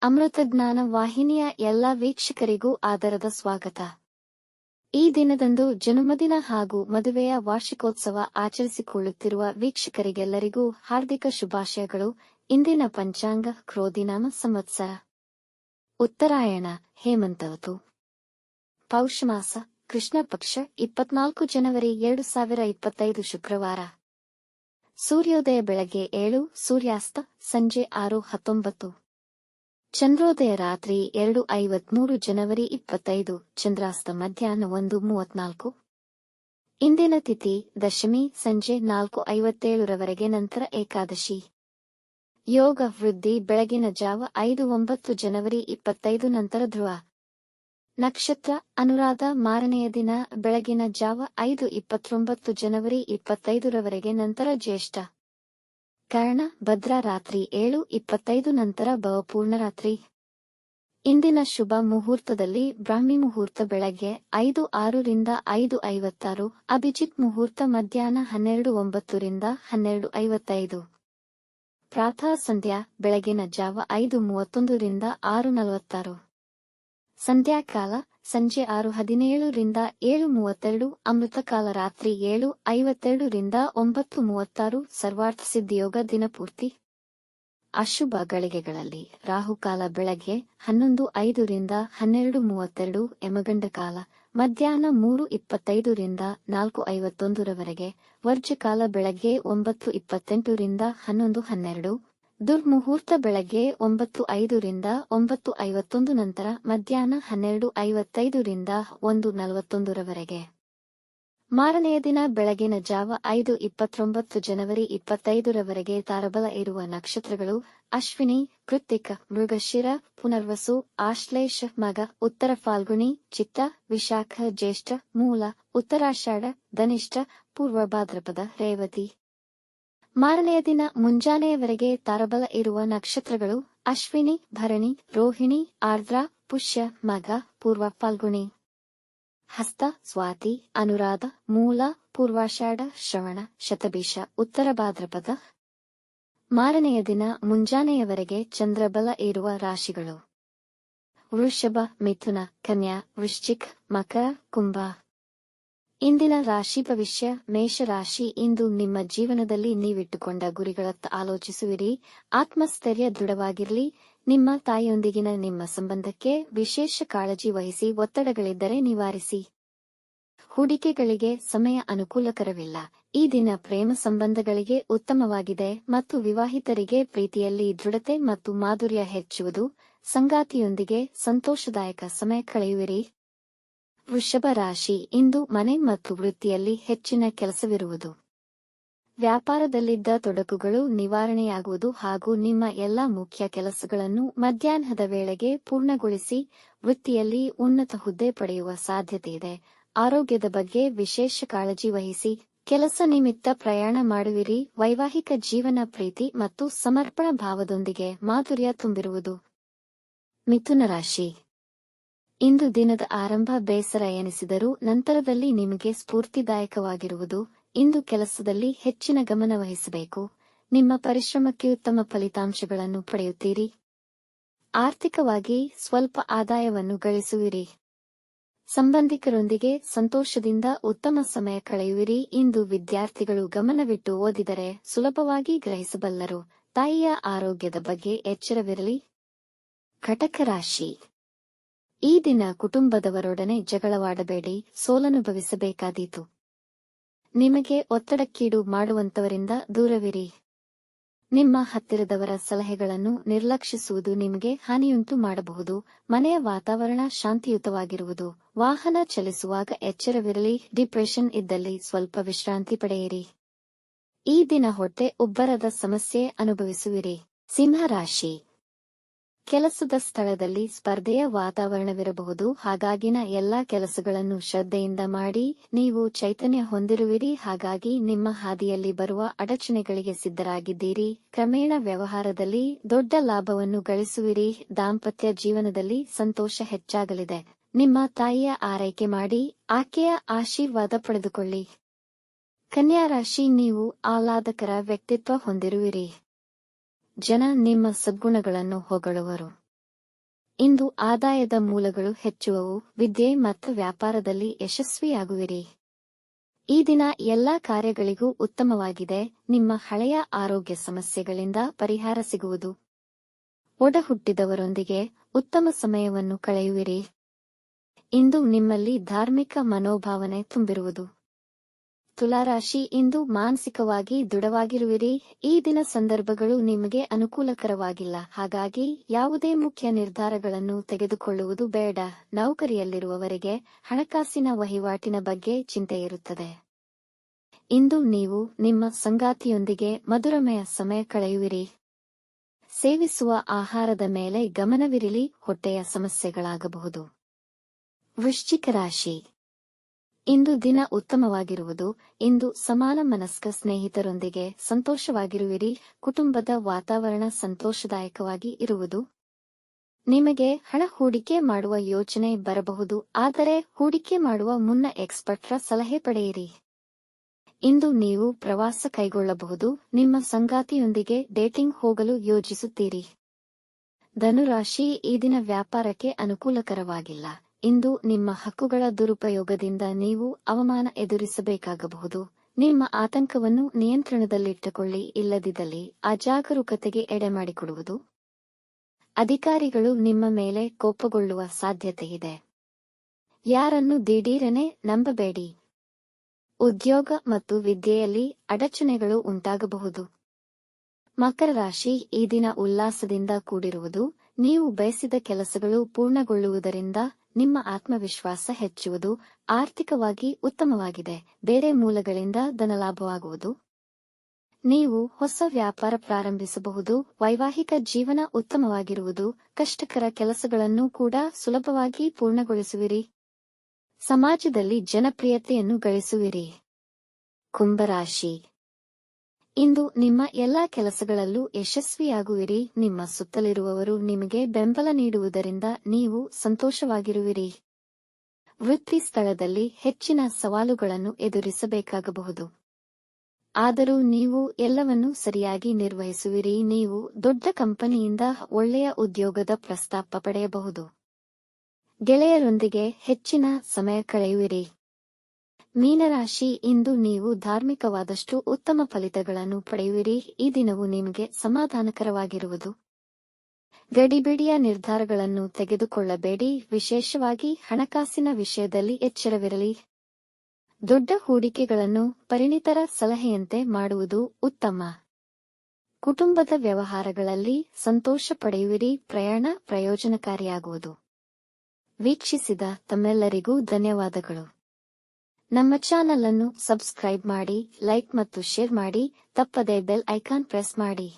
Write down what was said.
ಅಮೃತಜ್ಞಾನ ವಾಹಿನಿಯ ಎಲ್ಲ ವೀಕ್ಷಕರಿಗೂ ಆದರದ ಸ್ವಾಗತ. ಈ ದಿನದಂದು ಜನ್ಮದಿನ ಹಾಗೂ ಮದುವೆಯ ವಾರ್ಷಿಕೋತ್ಸವ ಆಚರಿಸಿಕೊಳ್ಳುತ್ತಿರುವ ವೀಕ್ಷಕರಿಗೆಲ್ಲರಿಗೂ ಹಾರ್ದಿಕ ಶುಭಾಶಯಗಳು. ಇಂದಿನ ಪಂಚಾಂಗ ಕ್ರೋಧಿನಾಮ ಸಂವತ್ಸರ ಉತ್ತರಾಯಣ ಹೇಮಂತ ಋತು ಪೌಷಮಾಸ ಕೃಷ್ಣ ಪಕ್ಷ 24 ಜನವರಿ 2025 ಶುಕ್ರವಾರ. ಸೂರ್ಯೋದಯ ಬೆಳಗ್ಗೆ 7, ಸೂರ್ಯಾಸ್ತ ಸಂಜೆ 6:19. ಚಂದ್ರೋದಯ ರಾತ್ರಿ 2:53 ಜನವರಿ 25, ಚಂದ್ರಾಸ್ತ ಮಧ್ಯಾಹ್ನ 1:34. ಇಂದಿನ ತಿಥಿ ದಶಮಿ ಸಂಜೆ 4:57 ರವರೆಗೆ, ನಂತರ ಏಕಾದಶಿ. ಯೋಗ ವೃದ್ಧಿ ಬೆಳಗಿನ ಜಾವ 5:09 ಜನವರಿ 25, ನಂತರ ಧ್ರುವ. ನಕ್ಷತ್ರ ಅನುರಾಧ ಮಾರನೆಯ ದಿನ ಬೆಳಗಿನ ಜಾವ 5:29 ಜನವರಿ 25 ರವರೆಗೆ, ನಂತರ ಜ್ಯೇಷ್ಠ. ಕರ್ಣ ಭದ್ರಾ ರಾತ್ರಿ 7:25 ನಂತರ ಭವ ಪೂರ್ಣರಾತ್ರಿ. ಇಂದಿನ ಶುಭ ಮುಹೂರ್ತದಲ್ಲಿ ಬ್ರಾಹ್ಮಿ ಮುಹೂರ್ತ ಬೆಳಗ್ಗೆ 5:06 ರಿಂದ 5:56, ಅಭಿಜಿತ್ ಮುಹೂರ್ತ ಮಧ್ಯಾಹ್ನ 12:09 ರಿಂದ 12:55. ಪ್ರಾತಃ ಸಂಧ್ಯಾ ಬೆಳಗಿನ ಜಾವ 5:31 ರಿಂದ 6:46. ಸಂಧ್ಯಾಕಾಲ ಸಂಜೆ 6:17 ರಿಂದ 7:32, ಅಮೃತಕಾಲ ರಾತ್ರಿ 7:52 ರಿಂದ 9:36. ಸರ್ವಾರ್ಥ ಸಿದ್ಧಿಯೋಗ ದಿನಪೂರ್ತಿ. ಅಶುಭ ಗಳಿಗೆಗಳಲ್ಲಿ ರಾಹುಕಾಲ ಬೆಳಗ್ಗೆ 11:05 ರಿಂದ 12:32, ಯಮಗಂಡ ಕಾಲ ಮಧ್ಯಾಹ್ನ 3:25 ರಿಂದ 4:51 ರವರೆಗೆ, ವರ್ಜಕಾಲ ಬೆಳಗ್ಗೆ 9:28 ರಿಂದ 11:12, ದುರ್ಮುಹೂರ್ತ ಬೆಳಗ್ಗೆ 9:05 ರಿಂದ 9:51 ನಂತರ ಮಧ್ಯಾಹ್ನ 12:55 ರಿಂದ 1:41 ರವರೆಗೆ. ಮಾರನೆಯ ದಿನ ಬೆಳಗಿನ ಜಾವ 5:29 ಜನವರಿ 25 ರವರೆಗೆ. ತಾರಬಲ ಇರುವ ನಕ್ಷತ್ರಗಳು ಅಶ್ವಿನಿ, ಕೃತ್ತಿಕ, ಮೃಗಶಿರ, ಪುನರ್ವಸು, ಆಶ್ಲೇಷ, ಮಗ, ಉತ್ತರ ಫಾಲ್ಗುಣಿ, ಚಿತ್ತ, ವಿಶಾಖ, ಜ್ಯೇಷ್ಠ, ಮೂಲ, ಉತ್ತರಾಷಾಢ, ಧನಿಷ್ಠ, ಪೂರ್ವ ಭಾದ್ರಪದ, ರೇವತಿ. ಮಾರನೆಯ ದಿನ ಮುಂಜಾನೆಯವರೆಗೆ ತಾರಬಲ ಇರುವ ನಕ್ಷತ್ರಗಳು ಅಶ್ವಿನಿ, ಭರಣಿ, ರೋಹಿಣಿ, ಆರ್ದ್ರ, ಪುಷ್ಯ, ಮಗ, ಪೂರ್ವ ಫಾಲ್ಗುಣಿ, ಹಸ್ತ, ಸ್ವಾತಿ, ಅನುರಾಧ, ಮೂಲ, ಪೂರ್ವಾಷಾಢ, ಶ್ರವಣ, ಶತಭಿಷ, ಉತ್ತರ ಭಾದ್ರಪದ. ಮಾರನೆಯ ದಿನ ಮುಂಜಾನೆಯವರೆಗೆ ಚಂದ್ರಬಲ ಇರುವ ರಾಶಿಗಳು ವೃಷಭ, ಮಿಥುನ, ಕನ್ಯಾ, ವೃಶ್ಚಿಕ್, ಮಕರ, ಕುಂಭ. ಇಂದಿನ ರಾಶಿ ಭವಿಷ್ಯ. ಮೇಷರಾಶಿ. ಇಂದು ನಿಮ್ಮ ಜೀವನದಲ್ಲಿ ನೀವಿಟ್ಟುಕೊಂಡ ಗುರಿಗಳತ್ತ ಆಲೋಚಿಸುವಿರಿ. ಆತ್ಮಸ್ಥೈರ್ಯ ದೃಢವಾಗಿರಲಿ. ನಿಮ್ಮ ತಾಯಿಯೊಂದಿಗಿನ ನಿಮ್ಮ ಸಂಬಂಧಕ್ಕೆ ವಿಶೇಷ ಕಾಳಜಿ ವಹಿಸಿ. ಒತ್ತಡಗಳಿದ್ದರೆ ನಿವಾರಿಸಿ. ಹೂಡಿಕೆಗಳಿಗೆ ಸಮಯ ಅನುಕೂಲಕರವಿಲ್ಲ. ಈ ದಿನ ಪ್ರೇಮ ಸಂಬಂಧಗಳಿಗೆ ಉತ್ತಮವಾಗಿದೆ ಮತ್ತು ವಿವಾಹಿತರಿಗೆ ಪ್ರೀತಿಯಲ್ಲಿ ದೃಢತೆ ಮತ್ತು ಮಾಧುರ್ಯ ಹೆಚ್ಚುವುದು. ಸಂಗಾತಿಯೊಂದಿಗೆ ಸಂತೋಷದಾಯಕ ಸಮಯ ಕಳೆಯುವಿರಿ. ವೃಷಭ ರಾಶಿ. ಇಂದು ಮನೆ ಮತ್ತು ವೃತ್ತಿಯಲ್ಲಿ ಹೆಚ್ಚಿನ ಕೆಲಸವಿರುವುದು. ವ್ಯಾಪಾರದಲ್ಲಿದ್ದ ತೊಡಕುಗಳು ನಿವಾರಣೆಯಾಗುವುದು ಹಾಗೂ ನಿಮ್ಮ ಎಲ್ಲಾ ಮುಖ್ಯ ಕೆಲಸಗಳನ್ನು ಮಧ್ಯಾಹ್ನದ ವೇಳೆಗೆ ಪೂರ್ಣಗೊಳಿಸಿ. ವೃತ್ತಿಯಲ್ಲಿ ಉನ್ನತ ಹುದ್ದೆ ಪಡೆಯುವ ಸಾಧ್ಯತೆಯಿದೆ. ಆರೋಗ್ಯದ ಬಗ್ಗೆ ವಿಶೇಷ ಕಾಳಜಿ ವಹಿಸಿ. ಕೆಲಸ ನಿಮಿತ್ತ ಪ್ರಯಾಣ ಮಾಡುವಿರಿ. ವೈವಾಹಿಕ ಜೀವನ ಪ್ರೀತಿ ಮತ್ತು ಸಮರ್ಪಣಾ ಭಾವದೊಂದಿಗೆ ಮಾಧುರ್ಯ ತುಂಬಿರುವುದು. ಮಿಥುನ ರಾಶಿ. ಇಂದು ದಿನದ ಆರಂಭ ಬೇಸರ ಎನಿಸಿದರೂ ನಂತರದಲ್ಲಿ ನಿಮಗೆ ಸ್ಫೂರ್ತಿದಾಯಕವಾಗಿರುವುದು. ಇಂದು ಕೆಲಸದಲ್ಲಿ ಹೆಚ್ಚಿನ ಗಮನ ವಹಿಸಬೇಕು. ನಿಮ್ಮ ಪರಿಶ್ರಮಕ್ಕೆ ಉತ್ತಮ ಫಲಿತಾಂಶಗಳನ್ನು ಪಡೆಯುತ್ತೀರಿ. ಆರ್ಥಿಕವಾಗಿ ಸ್ವಲ್ಪ ಆದಾಯವನ್ನು ಗಳಿಸುವಿರಿ. ಸಂಬಂಧಿಕರೊಂದಿಗೆ ಸಂತೋಷದಿಂದ ಉತ್ತಮ ಸಮಯ ಕಳೆಯುವಿರಿ. ಇಂದು ವಿದ್ಯಾರ್ಥಿಗಳು ಗಮನವಿಟ್ಟು ಓದಿದರೆ ಸುಲಭವಾಗಿ ಗ್ರಹಿಸಬಲ್ಲರು. ತಾಯಿಯ ಆರೋಗ್ಯದ ಬಗ್ಗೆ ಎಚ್ಚರವಿರಲಿ. ಕಟಕ ರಾಶಿ. ಈ ದಿನ ಕುಟುಂಬದವರೊಡನೆ ಜಗಳವಾಡಬೇಡಿ. ಸೋಲನುಭವಿಸಬೇಕಾದೀತು. ನಿಮಗೆ ಒತ್ತಡಕ್ಕೀಡು ಮಾಡುವಂತವರಿಂದ ದೂರವಿರಿ. ನಿಮ್ಮ ಹತ್ತಿರದವರ ಸಲಹೆಗಳನ್ನು ನಿರ್ಲಕ್ಷಿಸುವುದು ನಿಮಗೆ ಹಾನಿಯುಂಟು ಮಾಡಬಹುದು. ಮನೆಯ ವಾತಾವರಣ ಶಾಂತಿಯುತವಾಗಿರುವುದು. ವಾಹನ ಚಲಿಸುವಾಗ ಎಚ್ಚರವಿರಲಿ. ಡಿಪ್ರೆಷನ್ ಇದ್ದಲ್ಲಿ ಸ್ವಲ್ಪ ವಿಶ್ರಾಂತಿ ಪಡೆಯಿರಿ. ಈ ದಿನ ಹೊಟ್ಟೆ ಉಬ್ಬರದ ಸಮಸ್ಯೆ ಅನುಭವಿಸುವಿರಿ. ಸಿಂಹ ರಾಶಿ. ಕೆಲಸದ ಸ್ಥಳದಲ್ಲಿ ಸ್ಪರ್ಧೆಯ ವಾತಾವರಣವಿರಬಹುದು. ಹಾಗಾಗಿನ ಎಲ್ಲಾ ಕೆಲಸಗಳನ್ನು ಶ್ರದ್ಧೆಯಿಂದ ಮಾಡಿ. ನೀವು ಚೈತನ್ಯ ಹೊಂದಿರುವಿರಿ. ಹಾಗಾಗಿ ನಿಮ್ಮ ಹಾದಿಯಲ್ಲಿ ಬರುವ ಅಡಚಣೆಗಳಿಗೆ ಸಿದ್ಧರಾಗಿದ್ದೀರಿ. ಕ್ರಮೇಣ ವ್ಯವಹಾರದಲ್ಲಿ ದೊಡ್ಡ ಲಾಭವನ್ನು ಗಳಿಸುವಿರಿ. ದಾಂಪತ್ಯ ಜೀವನದಲ್ಲಿ ಸಂತೋಷ ಹೆಚ್ಚಾಗಲಿದೆ. ನಿಮ್ಮ ತಾಯಿಯ ಆರೈಕೆ ಮಾಡಿ. ಆಕೆಯ ಆಶೀರ್ವಾದ ಪಡೆದುಕೊಳ್ಳಿ. ಕನ್ಯಾ ರಾಶಿ. ನೀವು ಆಹ್ಲಾದಕರ ವ್ಯಕ್ತಿತ್ವ ಹೊಂದಿರುವಿರಿ. ಜನ ನಿಮ್ಮ ಸದ್ಗುಣಗಳನ್ನು ಹೊಗಳುವರು. ಇಂದು ಆದಾಯದ ಮೂಲಗಳು ಹೆಚ್ಚುವವು, ವಿದ್ಯೆ ಮತ್ತು ವ್ಯಾಪಾರದಲ್ಲಿ ಯಶಸ್ವಿಯಾಗುವಿರಿ. ಈ ದಿನ ಎಲ್ಲಾ ಕಾರ್ಯಗಳಿಗೂ ಉತ್ತಮವಾಗಿದೆ. ನಿಮ್ಮ ಹಳೆಯ ಆರೋಗ್ಯ ಸಮಸ್ಯೆಗಳಿಂದ ಪರಿಹಾರ ಸಿಗುವುದು. ಒಡ ಹುಟ್ಟಿದವರೊಂದಿಗೆ ಉತ್ತಮ ಸಮಯವನ್ನು ಕಳೆಯುವಿರಿ. ಇಂದು ನಿಮ್ಮಲ್ಲಿ ಧಾರ್ಮಿಕ ಮನೋಭಾವನೆ ತುಂಬಿರುವುದು. ತುಲಾರಾಶಿ, ಇಂದು ಮಾನಸಿಕವಾಗಿ ದೃಢವಾಗಿರುವಿರಿ. ಈ ದಿನ ಸಂದರ್ಭಗಳು ನಿಮಗೆ ಅನುಕೂಲಕರವಾಗಿಲ್ಲ, ಹಾಗಾಗಿ ಯಾವುದೇ ಮುಖ್ಯ ನಿರ್ಧಾರಗಳನ್ನು ತೆಗೆದುಕೊಳ್ಳುವುದು ಬೇಡ. ನೌಕರಿಯಲ್ಲಿರುವವರಿಗೆ ಹಣಕಾಸಿನ ವಹಿವಾಟಿನ ಬಗ್ಗೆ ಚಿಂತೆಯಿರುತ್ತದೆ. ಇಂದು ನೀವು ನಿಮ್ಮ ಸಂಗಾತಿಯೊಂದಿಗೆ ಮಧುರಮಯ ಸಮಯ ಕಳೆಯುವಿರಿ. ಸೇವಿಸುವ ಆಹಾರದ ಮೇಲೆ ಗಮನವಿರಲಿ, ಹೊಟ್ಟೆಯ ಸಮಸ್ಯೆಗಳಾಗಬಹುದು. ವೃಶ್ಚಿಕ ರಾಶಿ, ಇಂದು ದಿನ ಉತ್ತಮವಾಗಿರುವುದು. ಇಂದು ಸಮಾನ ಮನಸ್ಕ ಸ್ನೇಹಿತರೊಂದಿಗೆ ಸಂತೋಷವಾಗಿರುವಿರಿ. ಕುಟುಂಬದ ವಾತಾವರಣ ಸಂತೋಷದಾಯಕವಾಗಿ ಇರುವುದು. ನಿಮಗೆ ಹಣ ಹೂಡಿಕೆ ಮಾಡುವ ಯೋಚನೆ ಬರಬಹುದು, ಆದರೆ ಹೂಡಿಕೆ ಮಾಡುವ ಮುನ್ನ ಎಕ್ಸ್ಪರ್ಟ್ರ ಸಲಹೆ ಪಡೆಯಿರಿ. ಇಂದು ನೀವು ಪ್ರವಾಸ ಕೈಗೊಳ್ಳಬಹುದು. ನಿಮ್ಮ ಸಂಗಾತಿಯೊಂದಿಗೆ ಡೇಟಿಂಗ್ ಹೋಗಲು ಯೋಜಿಸುತ್ತೀರಿ. ಧನುರಾಶಿ, ಈ ದಿನ ವ್ಯಾಪಾರಕ್ಕೆ ಅನುಕೂಲಕರವಾಗಿಲ್ಲ. ಇಂದು ನಿಮ್ಮ ಹಕ್ಕುಗಳ ದುರುಪಯೋಗದಿಂದ ನೀವು ಅವಮಾನ ಎದುರಿಸಬೇಕಾಗಬಹುದು. ನಿಮ್ಮ ಆತಂಕವನ್ನು ನಿಯಂತ್ರಣದಲ್ಲಿಟ್ಟುಕೊಳ್ಳಿ, ಇಲ್ಲದಿದ್ದಲ್ಲಿ ಅಜಾಗರೂಕತೆಗೆ ಎಡೆಮಾಡಿಕೊಡುವುದು. ಅಧಿಕಾರಿಗಳು ನಿಮ್ಮ ಮೇಲೆ ಕೋಪಗೊಳ್ಳುವ ಸಾಧ್ಯತೆಯಿದೆ. ಯಾರನ್ನು ದಿಢೀರನೆ ನಂಬಬೇಡಿ. ಉದ್ಯೋಗ ಮತ್ತು ವಿದ್ಯೆಯಲ್ಲಿ ಅಡಚಣೆಗಳು ಉಂಟಾಗಬಹುದು. ಮಕರ ರಾಶಿ, ಈ ದಿನ ಉಲ್ಲಾಸದಿಂದ ಕೂಡಿರುವುದು. ನೀವು ಬಯಸಿದ ಕೆಲಸಗಳು ಪೂರ್ಣಗೊಳ್ಳುವುದರಿಂದ ನಿಮ್ಮ ಆತ್ಮವಿಶ್ವಾಸ ಹೆಚ್ಚುವುದು. ಆರ್ಥಿಕವಾಗಿ ಉತ್ತಮವಾಗಿದೆ. ಬೇರೆ ಮೂಲಗಳಿಂದ ಧನಲಾಭವಾಗುವುದು. ನೀವು ಹೊಸ ವ್ಯಾಪಾರ ಪ್ರಾರಂಭಿಸಬಹುದು. ವೈವಾಹಿಕ ಜೀವನ ಉತ್ತಮವಾಗಿರುವುದು. ಕಷ್ಟಕರ ಕೆಲಸಗಳನ್ನು ಕೂಡ ಸುಲಭವಾಗಿ ಪೂರ್ಣಗೊಳಿಸುವಿರಿ. ಸಮಾಜದಲ್ಲಿ ಜನಪ್ರಿಯತೆಯನ್ನು ಗಳಿಸುವಿರಿ. ಕುಂಭರಾಶಿ, ಇಂದು ನಿಮ್ಮ ಎಲ್ಲಾ ಕೆಲಸಗಳಲ್ಲೂ ಯಶಸ್ವಿಯಾಗುವಿರಿ. ನಿಮ್ಮ ಸುತ್ತಲಿರುವವರು ನಿಮಗೆ ಬೆಂಬಲ ನೀಡುವುದರಿಂದ ನೀವು ಸಂತೋಷವಾಗಿರುವಿರಿ. ವೃತ್ತಿ ಸ್ಥಳದಲ್ಲಿ ಹೆಚ್ಚಿನ ಸವಾಲುಗಳನ್ನು ಎದುರಿಸಬೇಕಾಗಬಹುದು. ಆದರೂ ನೀವು ಎಲ್ಲವನ್ನೂ ಸರಿಯಾಗಿ ನಿರ್ವಹಿಸುವಿರಿ. ನೀವು ದೊಡ್ಡ ಕಂಪನಿಯಿಂದ ಒಳ್ಳೆಯ ಉದ್ಯೋಗದ ಪ್ರಸ್ತಾಪ ಪಡೆಯಬಹುದು. ಗೆಳೆಯರೊಂದಿಗೆ ಹೆಚ್ಚಿನ ಸಮಯ ಕಳೆಯುವಿರಿ. ಮೀನರಾಶಿ, ಇಂದು ನೀವು ಧಾರ್ಮಿಕವಾದಷ್ಟು ಉತ್ತಮ ಫಲಿತಗಳನ್ನು ಪಡೆಯುವಿರಿ. ಈ ದಿನವು ನಿಮಗೆ ಸಮಾಧಾನಕರವಾಗಿರುವುದು. ಗಡಿಬಿಡಿಯ ನಿರ್ಧಾರಗಳನ್ನು ತೆಗೆದುಕೊಳ್ಳಬೇಡಿ, ವಿಶೇಷವಾಗಿ ಹಣಕಾಸಿನ ವಿಷಯದಲ್ಲಿ ಎಚ್ಚರವಿರಲಿ. ದೊಡ್ಡ ಹೂಡಿಕೆಗಳನ್ನು ಪರಿಣಿತರ ಸಲಹೆಯಂತೆ ಮಾಡುವುದು ಉತ್ತಮ. ಕುಟುಂಬದ ವ್ಯವಹಾರಗಳಲ್ಲಿ ಸಂತೋಷ ಪಡೆಯುವಿರಿ. ಪ್ರಯಾಣ ಪ್ರಯೋಜನಕಾರಿಯಾಗುವುದು. ವೀಕ್ಷಿಸಿದ ತಮ್ಮೆಲ್ಲರಿಗೂ ಧನ್ಯವಾದಗಳು. ನಮ್ಮ ಚಾನಲ್ ಅನ್ನು ಸಬ್ಸ್ಕ್ರೈಬ್ ಮಾಡಿ, ಲೈಕ್ ಮತ್ತು ಶೇರ್ ಮಾಡಿ. ತಪ್ಪದೇ ಬೆಲ್ ಐಕಾನ್ ಪ್ರೆಸ್ ಮಾಡಿ.